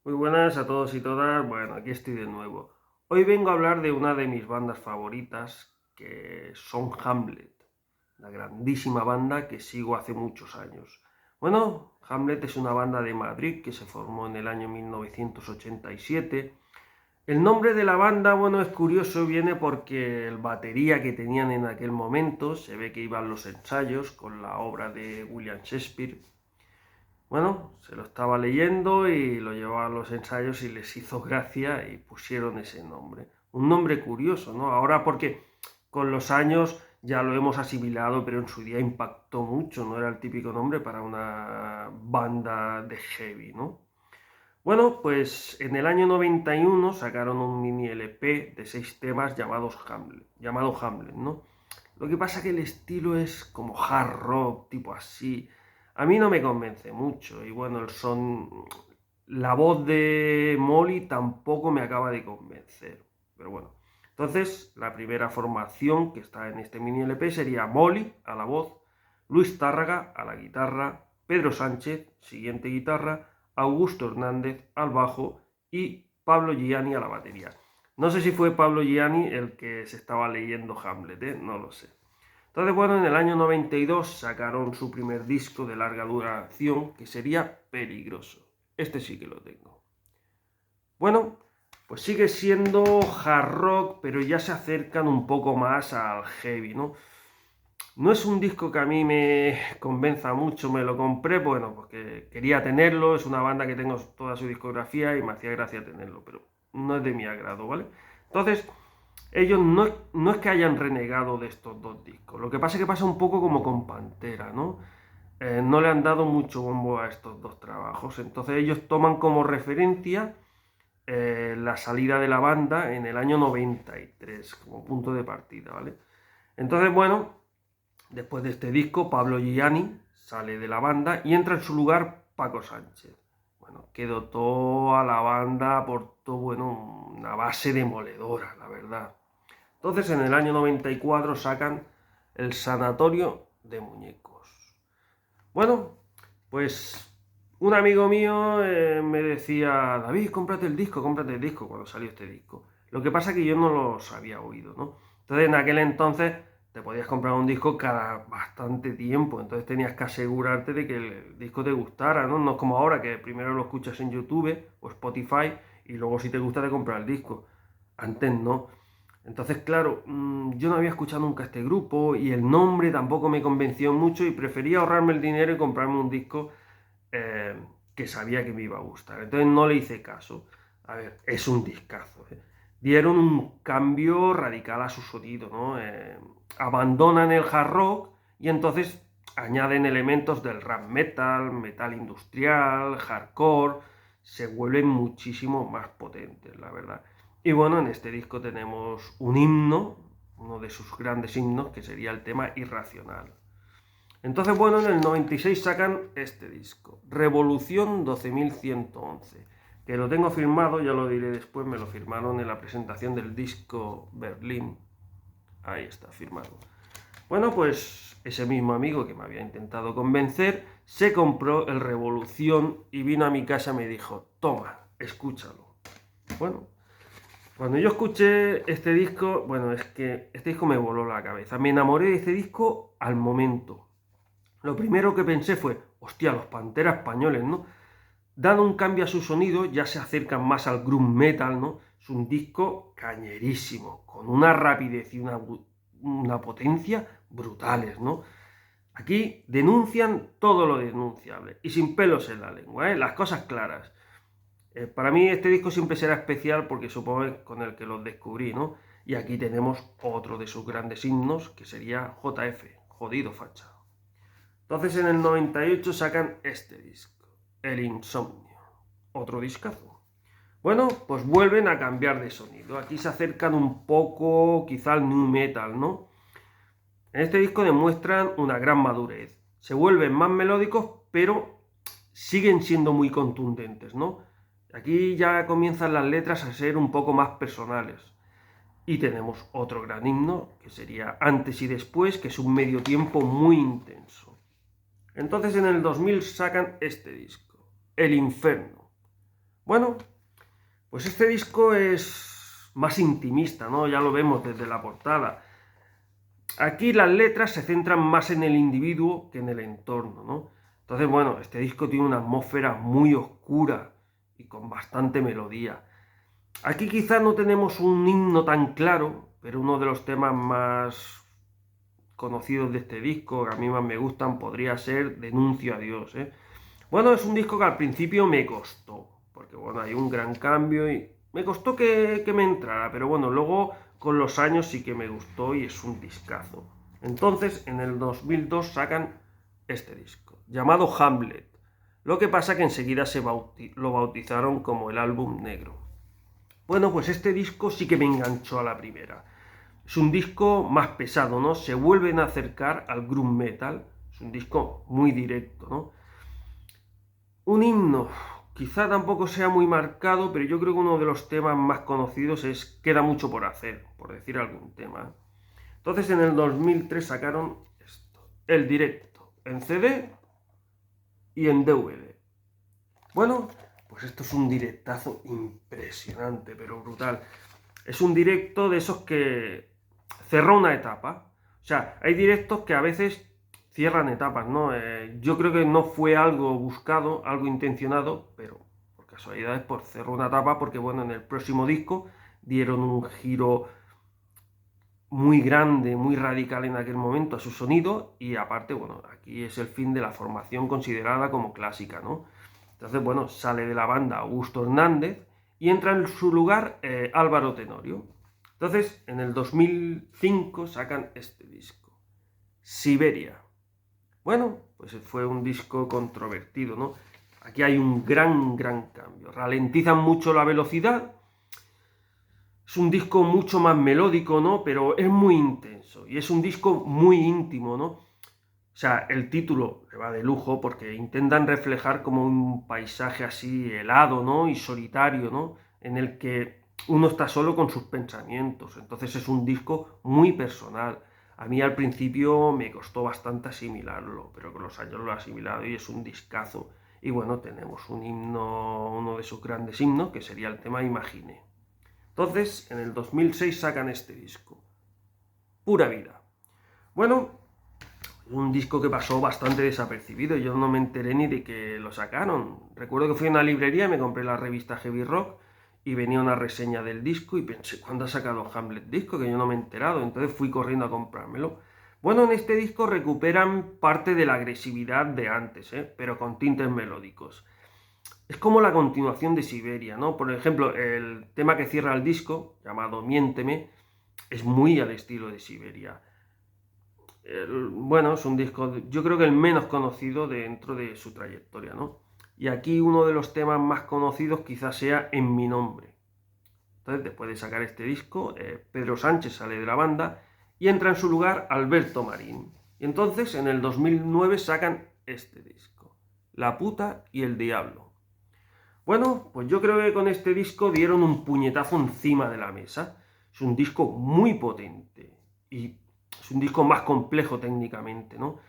Muy buenas a todos y todas. Bueno, aquí estoy de nuevo. Hoy vengo a hablar de una de mis bandas favoritas, que son Hamlet, la grandísima banda que sigo hace muchos años. Bueno, Hamlet es una banda de Madrid que se formó en el año 1987. El nombre de la banda, bueno, es curioso, viene porque el batería que tenían en aquel momento, se ve que iban los ensayos con la obra de William Shakespeare. Bueno, se lo estaba leyendo y lo llevaba a los ensayos y les hizo gracia y pusieron ese nombre. Un nombre curioso, ¿no? Ahora porque con los años ya lo hemos asimilado, pero en su día impactó mucho, no era el típico nombre para una banda de heavy, ¿no? Bueno, pues en el año 91 sacaron un mini LP de 6 temas llamado Hamlet, ¿no? Lo que pasa que el estilo es como hard rock, tipo así. A mí no me convence mucho. Y bueno, la voz de Molly tampoco me acaba de convencer. Pero bueno. Entonces, la primera formación que está en este mini LP sería Molly a la voz, Luis Tárraga a la guitarra, Pedro Sánchez, siguiente guitarra, Augusto Hernández al bajo y Pablo Gianni a la batería. No sé si fue Pablo Gianni el que se estaba leyendo Hamlet, no lo sé. Entonces, bueno, en el año 92 sacaron su primer disco de larga duración, que sería Peligroso. Este sí que lo tengo. Bueno, pues sigue siendo hard rock, pero ya se acercan un poco más al heavy, ¿no? No es un disco que a mí me convenza mucho, me lo compré, bueno, porque quería tenerlo, es una banda que tengo toda su discografía y me hacía gracia tenerlo, pero no es de mi agrado, ¿vale? Entonces, ellos no es que hayan renegado de estos dos discos, lo que pasa es que pasa un poco como con Pantera, ¿no? No le han dado mucho bombo a estos dos trabajos, entonces ellos toman como referencia la salida de la banda en el año 93 como punto de partida, ¿vale? Entonces, bueno, después de este disco, Pablo Gianni sale de la banda y entra en su lugar Paco Sánchez. Bueno, quedó toda la banda, aportó, bueno, una base demoledora, la verdad. Entonces, en el año 94 sacan El Sanatorio de Muñecos. Bueno, pues un amigo mío me decía, David, cómprate el disco cuando salió este disco. Lo que pasa es que yo no los había oído, ¿no? Entonces en aquel entonces te podías comprar un disco cada bastante tiempo, entonces tenías que asegurarte de que el disco te gustara, ¿no? No es como ahora que primero lo escuchas en YouTube o Spotify y luego si te gusta te compras el disco. Antes no. Entonces, claro, yo no había escuchado nunca este grupo y el nombre tampoco me convenció mucho y prefería ahorrarme el dinero y comprarme un disco eh, que sabía que me iba a gustar. Entonces no le hice caso. A ver, es un discazo. Dieron un cambio radical a su sonido, ¿no? Abandonan el hard rock y entonces añaden elementos del rap metal, metal industrial, hardcore, se vuelven muchísimo más potentes, la verdad. Y bueno, en este disco tenemos un himno, uno de sus grandes himnos, que sería el tema Irracional. Entonces, bueno, en el 96 sacan este disco, Revolución 12111, que lo tengo firmado, ya lo diré después, me lo firmaron en la presentación del disco Berlín. Ahí está, firmado. Bueno, pues ese mismo amigo que me había intentado convencer se compró el Revolución y vino a mi casa y me dijo, toma, escúchalo. Bueno, cuando yo escuché este disco, bueno, es que este disco me voló la cabeza. Me enamoré de este disco al momento. Lo primero que pensé fue, hostia, los Pantera españoles, ¿no? Dado un cambio a su sonido, ya se acercan más al groove metal, ¿no? Es un disco cañerísimo, con una rapidez y una potencia brutales, ¿no? Aquí denuncian todo lo denunciable y sin pelos en la lengua, ¿eh? Las cosas claras. Para mí este disco siempre será especial porque supongo que con el que los descubrí, ¿no? Y aquí tenemos otro de sus grandes himnos, que sería JF, Jodido Facha. Entonces en el 98 sacan este disco, El Insomnio, otro discazo. Bueno, pues vuelven a cambiar de sonido. Aquí se acercan un poco quizá al nu metal, ¿no? En este disco demuestran una gran madurez. Se vuelven más melódicos, pero siguen siendo muy contundentes, ¿no? Aquí ya comienzan las letras a ser un poco más personales. Y tenemos otro gran himno, que sería Antes y Después, que es un medio tiempo muy intenso. Entonces en el 2000 sacan este disco, El Inferno. Bueno, pues este disco es más intimista, ¿no? Ya lo vemos desde la portada. Aquí las letras se centran más en el individuo que en el entorno, ¿no? Entonces, bueno, este disco tiene una atmósfera muy oscura y con bastante melodía. Aquí quizás no tenemos un himno tan claro, pero uno de los temas más conocidos de este disco, que a mí más me gustan, podría ser Denuncio a Dios, ¿eh? Bueno, es un disco que al principio me costó, porque bueno, hay un gran cambio y me costó que me entrara, pero bueno, luego con los años sí que me gustó y es un discazo. Entonces, en el 2002 sacan este disco, llamado Hamlet. Lo que pasa que enseguida lo bautizaron como el álbum negro. Bueno, pues este disco sí que me enganchó a la primera. Es un disco más pesado, ¿no? Se vuelven a acercar al groove metal. Es un disco muy directo, ¿no? Un himno, quizá tampoco sea muy marcado, pero yo creo que uno de los temas más conocidos es Queda mucho por hacer, por decir algún tema. Entonces en el 2003 sacaron esto, el directo, en CD y en DVD. Bueno, pues esto es un directazo impresionante, pero brutal. Es un directo de esos que cerró una etapa. O sea, hay directos que a veces cierran etapas, ¿no? Yo creo que no fue algo buscado, algo intencionado, pero por casualidades pues cerró una etapa porque, bueno, en el próximo disco dieron un giro muy grande, muy radical en aquel momento a su sonido y aparte, bueno, aquí es el fin de la formación considerada como clásica, ¿no? Entonces, bueno, sale de la banda Augusto Hernández y entra en su lugar Álvaro Tenorio. Entonces, en el 2005 sacan este disco, Siberia. Bueno, pues fue un disco controvertido, ¿no? Aquí hay un gran cambio. Ralentizan mucho la velocidad. Es un disco mucho más melódico, ¿no? Pero es muy intenso y es un disco muy íntimo, ¿no? O sea, el título le va de lujo porque intentan reflejar como un paisaje así helado, ¿no? Y solitario, ¿no? En el que uno está solo con sus pensamientos. Entonces es un disco muy personal. A mí al principio me costó bastante asimilarlo, pero con los años lo he asimilado y es un discazo. Y bueno, tenemos un himno, uno de sus grandes himnos, que sería el tema Imagine. Entonces, en el 2006 sacan este disco, Pura Vida. Bueno, un disco que pasó bastante desapercibido, yo no me enteré ni de que lo sacaron. Recuerdo que fui a una librería, me compré la revista Heavy Rock y venía una reseña del disco y pensé, ¿cuándo ha sacado Hamlet disco? Que yo no me he enterado, entonces fui corriendo a comprármelo. Bueno, en este disco recuperan parte de la agresividad de antes, pero con tintes melódicos. Es como la continuación de Siberia, ¿no? Por ejemplo, el tema que cierra el disco, llamado Miénteme, es muy al estilo de Siberia. Bueno, es un disco, yo creo que el menos conocido dentro de su trayectoria, ¿no? Y aquí uno de los temas más conocidos quizás sea En mi nombre. Entonces, después de sacar este disco, Pedro Sánchez sale de la banda y entra en su lugar Alberto Marín. Y entonces, en el 2009 sacan este disco, La puta y el diablo. Bueno, pues yo creo que con este disco dieron un puñetazo encima de la mesa. Es un disco muy potente y es un disco más complejo técnicamente, ¿no?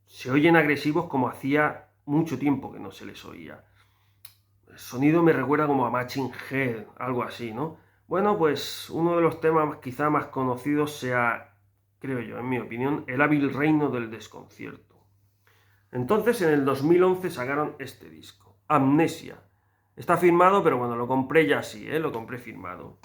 Se oyen agresivos como hacía mucho tiempo que no se les oía. El sonido me recuerda como a Machine Head, algo así, ¿no? Bueno, pues uno de los temas quizá más conocidos sea, creo yo, en mi opinión, El hábil reino del desconcierto. Entonces, en el 2011 sacaron este disco, Amnesia. Está firmado, pero bueno, lo compré ya así, lo compré firmado.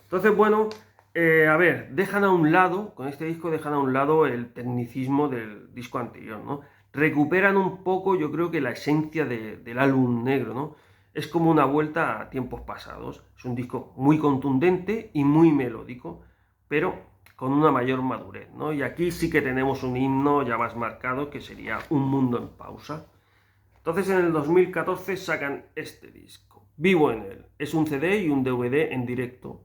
Entonces, bueno, a ver, dejan a un lado, con este disco dejan a un lado el tecnicismo del disco anterior, ¿no? Recuperan un poco, yo creo que la esencia del álbum negro, ¿no? Es como una vuelta a tiempos pasados. Es un disco muy contundente y muy melódico, pero con una mayor madurez, ¿no? Y aquí sí que tenemos un himno ya más marcado, que sería Un mundo en pausa. Entonces en el 2014 sacan este disco, Vivo en él. Es un CD y un DVD en directo.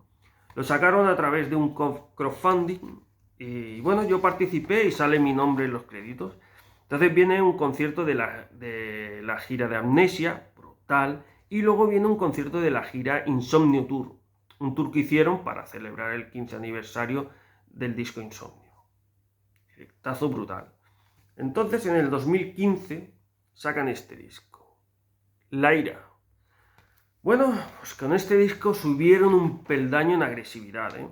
Lo sacaron a través de un crowdfunding y bueno, yo participé y sale mi nombre en los créditos. Entonces viene un concierto de la gira de Amnesia, brutal, y luego viene un concierto de la gira Insomnio Tour, un tour que hicieron para celebrar el 15 aniversario del disco Insomnio. Tazo brutal. Entonces en el 2015 sacan este disco, La ira. Bueno, pues con este disco subieron un peldaño en agresividad, ¿eh?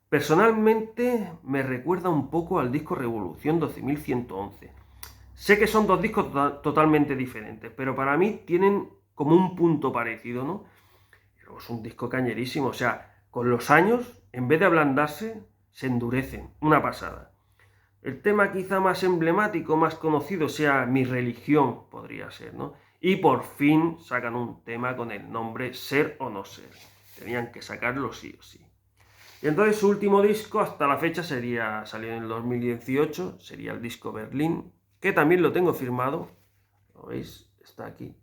Personalmente me recuerda un poco al disco Revolución 12111. Sé que son dos discos totalmente diferentes, pero para mí tienen como un punto parecido, ¿no? Pero es un disco cañerísimo, o sea, con los años, en vez de ablandarse, se endurecen, una pasada. El tema quizá más emblemático, más conocido, sea Mi religión, podría ser, ¿no? Y por fin sacan un tema con el nombre Ser o no ser. Tenían que sacarlo sí o sí. Y entonces su último disco hasta la fecha salió en el 2018, sería el disco Berlín, que también lo tengo firmado, ¿lo veis? Está aquí.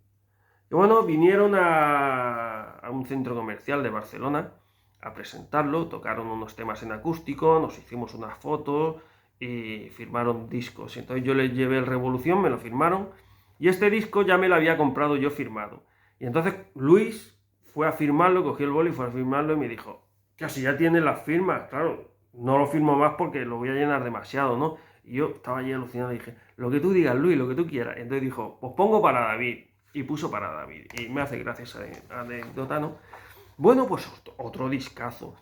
Y bueno, vinieron a un centro comercial de Barcelona a presentarlo, tocaron unos temas en acústico, nos hicimos unas fotos y firmaron discos. Entonces yo les llevé el Revolución, me lo firmaron y este disco ya me lo había comprado yo firmado. Y entonces Luis fue a firmarlo, cogió el boli, fue a firmarlo y me dijo, casi ya tiene las firmas, claro, no lo firmo más porque lo voy a llenar demasiado, ¿no? Y yo estaba allí alucinado y dije, lo que tú digas, Luis, lo que tú quieras. Entonces dijo, pues pongo para David. Y puso para David. Y me hace gracia esa anécdota, ¿no? Bueno, pues otro discazo.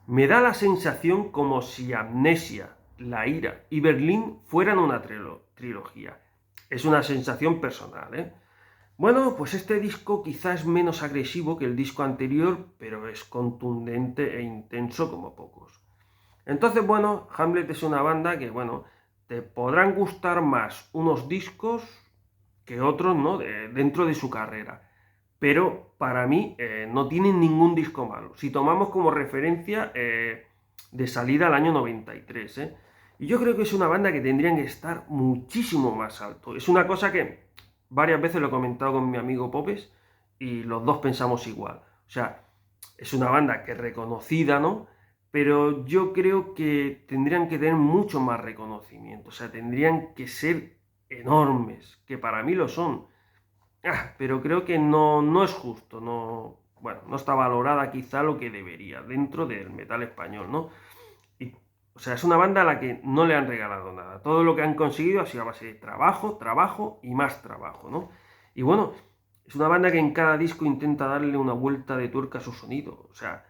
Me da la sensación como si Amnesia, La Ira y Berlín fueran una trilogía. Es una sensación personal, ¿eh? Bueno, pues este disco quizás es menos agresivo que el disco anterior, pero es contundente e intenso como pocos. Entonces, bueno, Hamlet es una banda que, bueno, te podrán gustar más unos discos que otros, ¿no? Dentro de su carrera. Pero para mí no tienen ningún disco malo. Si tomamos como referencia de salida al año 93, ¿eh? Y yo creo que es una banda que tendrían que estar muchísimo más alto. Es una cosa que varias veces lo he comentado con mi amigo Popes y los dos pensamos igual. O sea, es una banda que es reconocida, ¿no? Pero yo creo que tendrían que tener mucho más reconocimiento. O sea, tendrían que ser enormes, que para mí lo son. Pero creo que no es justo, no, bueno, no está valorada quizá lo que debería dentro del metal español, ¿no? Y, o sea, es una banda a la que no le han regalado nada. Todo lo que han conseguido ha sido a base de trabajo, trabajo y más trabajo, ¿no? Y bueno, es una banda que en cada disco intenta darle una vuelta de tuerca a su sonido. O sea,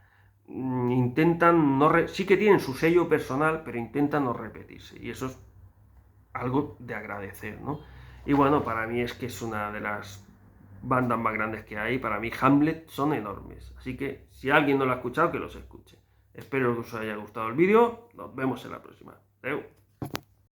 intentan sí que tienen su sello personal, pero intentan no repetirse. Y eso es algo de agradecer, ¿no? Y bueno, para mí es que es una de las bandas más grandes que hay. Para mí Hamlet son enormes. Así que si alguien no lo ha escuchado, que los escuche. Espero que os haya gustado el vídeo. Nos vemos en la próxima. Adeu.